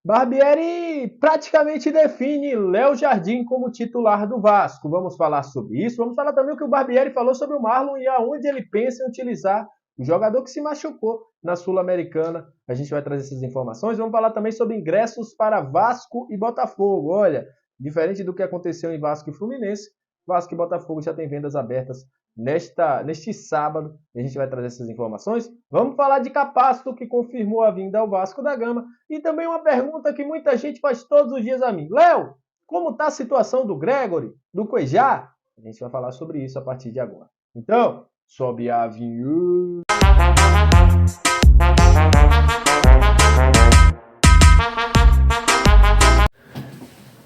Barbieri praticamente define Léo Jardim como titular do Vasco. Vamos falar sobre isso. Vamos falar também o que o Barbieri falou sobre o Marlon e aonde ele pensa em utilizar o jogador que se machucou na Sul-Americana. A gente vai trazer essas informações. Vamos falar também sobre ingressos para Vasco e Botafogo. Olha, diferente do que aconteceu em Vasco e Fluminense, Vasco e Botafogo já têm vendas abertas neste sábado. E a gente vai trazer essas informações. Vamos falar de Capasto, que confirmou a vinda ao Vasco da Gama. E também uma pergunta que muita gente faz todos os dias a mim. Léo, como está a situação do Gregory, do Cuejá? A gente vai falar sobre isso a partir de agora. Então, sobe a vinheta.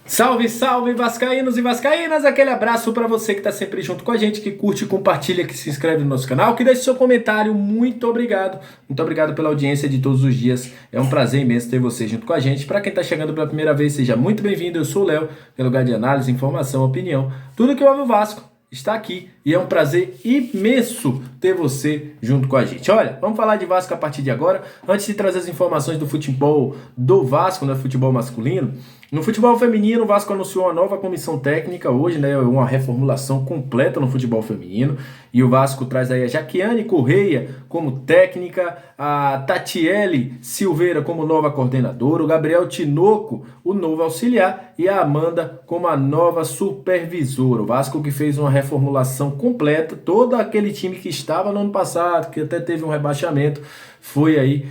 Salve, salve, vascaínos e vascaínas! Aquele abraço para você que está sempre junto com a gente, que curte, compartilha, que se inscreve no nosso canal, que deixa seu comentário. Muito obrigado. Muito obrigado pela audiência de todos os dias. É um prazer imenso ter você junto com a gente. Para quem está chegando pela primeira vez, seja muito bem-vindo. Eu sou o Léo, que é lugar de análise, informação, opinião. Tudo que envolve o Vasco está aqui e é um prazer imenso ter você junto com a gente. Olha, vamos falar de Vasco a partir de agora. Antes de trazer as informações do futebol do Vasco, no futebol masculino, no futebol feminino, o Vasco anunciou uma nova comissão técnica hoje, né? Uma reformulação completa no futebol feminino. E o Vasco traz aí a Jaquiane Correia como técnica, a Tatiele Silveira como nova coordenadora, o Gabriel Tinoco, o novo auxiliar, e a Amanda como a nova supervisora. O Vasco que fez uma reformulação completa, todo aquele time que estava no ano passado, que até teve um rebaixamento, foi aí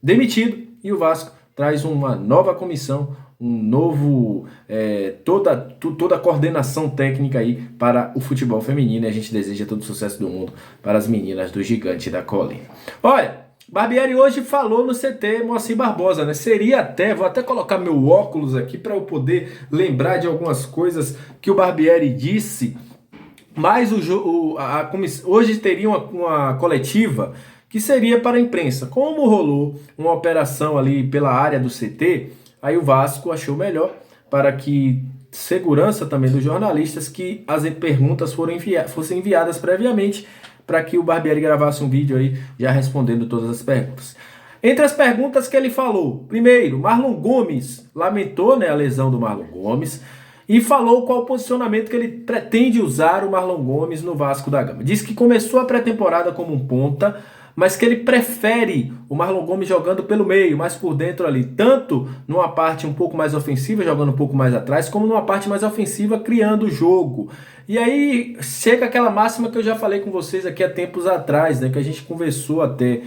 demitido, e o Vasco traz uma nova comissão, um novo, toda a coordenação técnica aí para o futebol feminino, e a gente deseja todo o sucesso do mundo para as meninas do Gigante da Colina. Olha, Barbieri hoje falou no CT Moacir Barbosa, né? Seria até, vou até colocar meu óculos aqui para eu poder lembrar de algumas coisas que o Barbieri disse, mas hoje teria uma coletiva que seria para a imprensa. Como rolou uma operação ali pela área do CT, aí o Vasco achou melhor, para que segurança também dos jornalistas, que as perguntas fossem enviadas previamente, para que o Barbieri gravasse um vídeo aí já respondendo todas as perguntas. Entre as perguntas que ele falou, primeiro, Marlon Gomes lamentou, né, a lesão do Marlon Gomes, e falou qual o posicionamento que ele pretende usar o Marlon Gomes no Vasco da Gama. Diz que começou a pré-temporada como um ponta, mas que ele prefere o Marlon Gomes jogando pelo meio, mais por dentro ali, tanto numa parte um pouco mais ofensiva, jogando um pouco mais atrás, como numa parte mais ofensiva, criando o jogo. E aí chega aquela máxima que eu já falei com vocês aqui há tempos atrás, né, que a gente conversou até.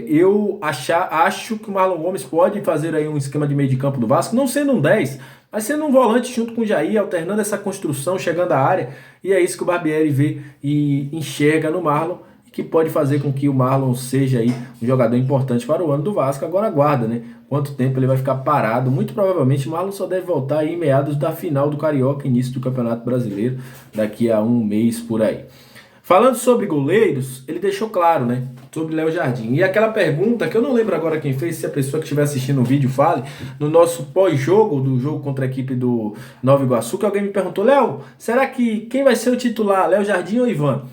Eu acho que o Marlon Gomes pode fazer aí um esquema de meio de campo do Vasco, não sendo um 10, mas sendo um volante junto com o Jair, alternando essa construção, chegando à área, e é isso que o Barbieri vê e enxerga no Marlon, que pode fazer com que o Marlon seja aí um jogador importante para o ano do Vasco. Agora aguarda, né? Quanto tempo ele vai ficar parado. Muito provavelmente o Marlon só deve voltar aí em meados da final do Carioca, início do Campeonato Brasileiro, daqui a um mês por aí. Falando sobre goleiros, ele deixou claro, né? Sobre Léo Jardim. E aquela pergunta, que eu não lembro agora quem fez, se a pessoa que estiver assistindo o vídeo fale, no nosso pós-jogo, do jogo contra a equipe do Nova Iguaçu, que alguém me perguntou, Léo, será que quem vai ser o titular, Léo Jardim ou Ivan?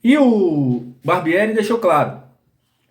E o Barbieri deixou claro,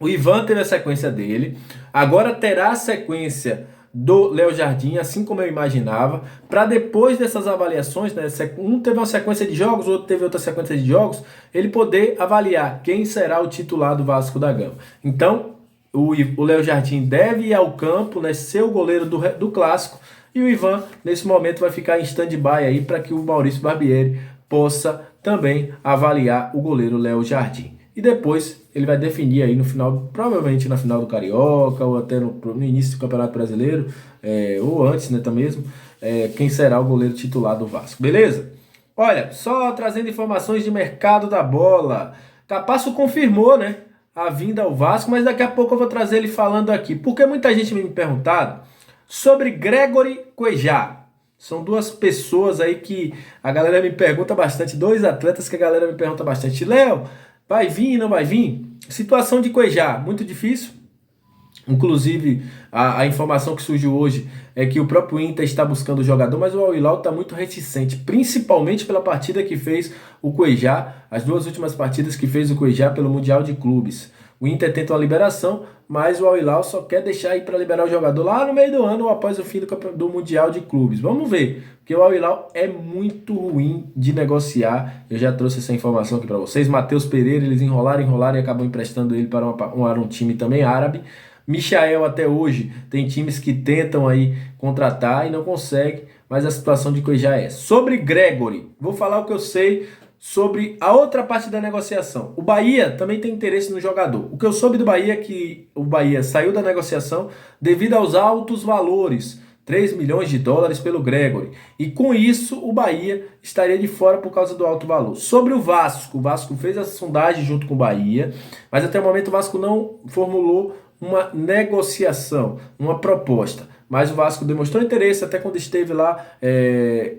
o Ivan teve a sequência dele, agora terá a sequência do Léo Jardim, assim como eu imaginava, para depois dessas avaliações, né, um teve uma sequência de jogos, o outro teve outra sequência de jogos, ele poder avaliar quem será o titular do Vasco da Gama. Então, o Léo Jardim deve ir ao campo, né, ser o goleiro do Clássico, e o Ivan, nesse momento, vai ficar em stand-by aí para que o Maurício Barbieri possa também avaliar o goleiro Léo Jardim. E depois ele vai definir aí no final, provavelmente na final do Carioca, ou até no início do Campeonato Brasileiro, ou antes, né, também mesmo, quem será o goleiro titular do Vasco. Beleza? Olha, só trazendo informações de mercado da bola. Capasso confirmou, né, a vinda ao Vasco, mas daqui a pouco eu vou trazer ele falando aqui, porque muita gente me perguntado sobre Gregory Cuejá. São duas pessoas aí que a galera me pergunta bastante, dois atletas que a galera me pergunta bastante. Léo, vai vir, não vai vir? Situação de Cuejá, muito difícil. Inclusive, a informação que surgiu hoje é que o próprio Inter está buscando o jogador, mas o Al Hilal está muito reticente, principalmente pela partida que fez o Cuejá, as duas últimas partidas que fez o Cuejá pelo Mundial de Clubes. O Inter tenta uma liberação, mas o Al Hilal só quer deixar aí para liberar o jogador lá no meio do ano ou após o fim do Mundial de Clubes. Vamos ver, porque o Al Hilal é muito ruim de negociar. Eu já trouxe essa informação aqui para vocês. Matheus Pereira, eles enrolaram e acabam emprestando ele para um time também árabe. Michael até hoje tem times que tentam aí contratar e não conseguem, mas a situação de Cuejá é. Sobre Gregory, vou falar o que eu sei sobre a outra parte da negociação. O Bahia também tem interesse no jogador. O que eu soube do Bahia é que o Bahia saiu da negociação devido aos altos valores. 3 milhões de dólares pelo Gregory. E com isso, o Bahia estaria de fora por causa do alto valor. Sobre o Vasco fez a sondagem junto com o Bahia, mas até o momento o Vasco não formulou uma negociação, uma proposta. Mas o Vasco demonstrou interesse até quando esteve lá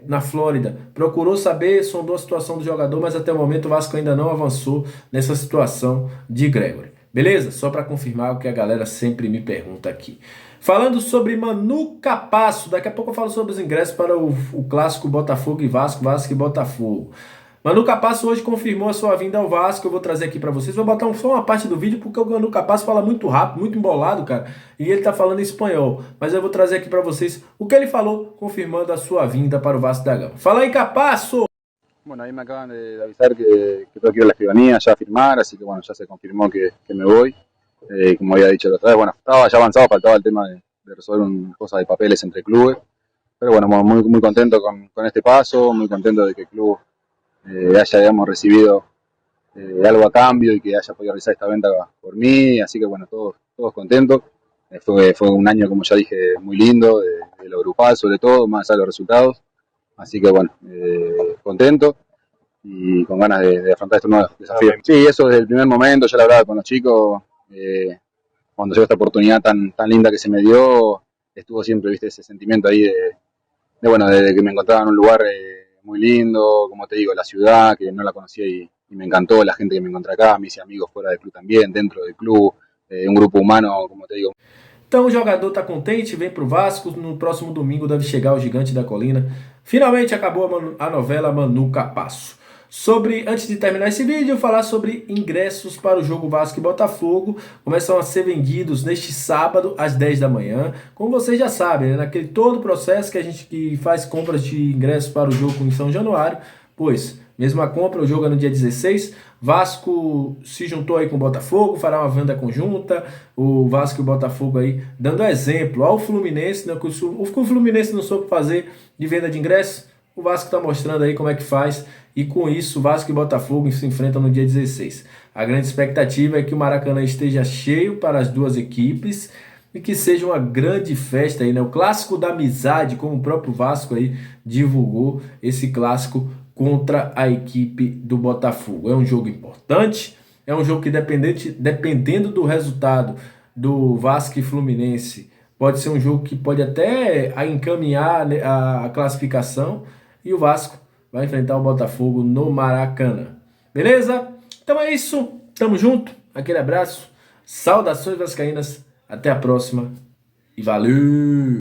na Flórida. Procurou saber, sondou a situação do jogador, mas até o momento o Vasco ainda não avançou nessa situação de Gregory. Beleza? Só para confirmar o que a galera sempre me pergunta aqui. Falando sobre Manu Capasso, daqui a pouco eu falo sobre os ingressos para o clássico Botafogo e Vasco, Vasco e Botafogo. Manu Capasso hoje confirmou a sua vinda ao Vasco, eu vou trazer aqui para vocês. Vou botar só uma parte do vídeo, porque o Manu Capasso fala muito rápido, muito embolado, cara, e ele tá falando em espanhol. Mas eu vou trazer aqui para vocês o que ele falou, confirmando a sua vinda para o Vasco da Gama. Fala aí, Capasso! Bueno, ahí me acaban de avisar que tengo que ir a la escribanía ya a firmar, así que bueno, ya se confirmó que me voy. Como había dicho la otra vez, bueno, estaba ya avanzado, faltaba el tema de resolver cosas de papeles entre clubes. Pero bueno, muy contento con este paso, muy contento de que el club haya, digamos, recibido algo a cambio y que haya podido realizar esta venta por mí. Así que bueno, todos contentos. Fue un año, como ya dije, muy lindo, de lo grupal sobre todo, más allá de los resultados. Así que bueno, contento y con ganas de afrontar estos nuevos desafíos. Sí, eso desde el primer momento, ya lo hablaba con los chicos, cuando llegó esta oportunidad tan linda que se me dio, estuvo siempre, viste, ese sentimiento ahí de que me encontraba en un lugar muy lindo, como te digo, la ciudad, que no la conocía y me encantó, la gente que me encontré acá, mis amigos fuera del club también, dentro del club, un grupo humano, como te digo. Então o jogador está contente, vem para o Vasco, no próximo domingo deve chegar o Gigante da Colina. Finalmente acabou a novela Manu Capasso. Antes de terminar esse vídeo, falar sobre ingressos para o jogo Vasco e Botafogo. Começam a ser vendidos neste sábado às 10 da manhã. Como vocês já sabem, né? Naquele todo o processo que a gente que faz compras de ingressos para o jogo em São Januário, pois mesma compra, o jogo é no dia 16. Vasco se juntou aí com o Botafogo, fará uma venda conjunta. O Vasco e o Botafogo aí dando exemplo ao Fluminense, né, o que o Fluminense não soube fazer de venda de ingressos. O Vasco está mostrando aí como é que faz. E com isso, Vasco e Botafogo se enfrentam no dia 16. A grande expectativa é que o Maracanã esteja cheio para as duas equipes e que seja uma grande festa aí, né? O clássico da amizade, como o próprio Vasco aí divulgou esse clássico contra a equipe do Botafogo. É um jogo importante, é um jogo que dependendo do resultado do Vasco e Fluminense, pode ser um jogo que pode até encaminhar a classificação, e o Vasco vai enfrentar o Botafogo no Maracanã. Beleza? Então é isso, tamo junto, aquele abraço, saudações vascaínas, até a próxima e valeu!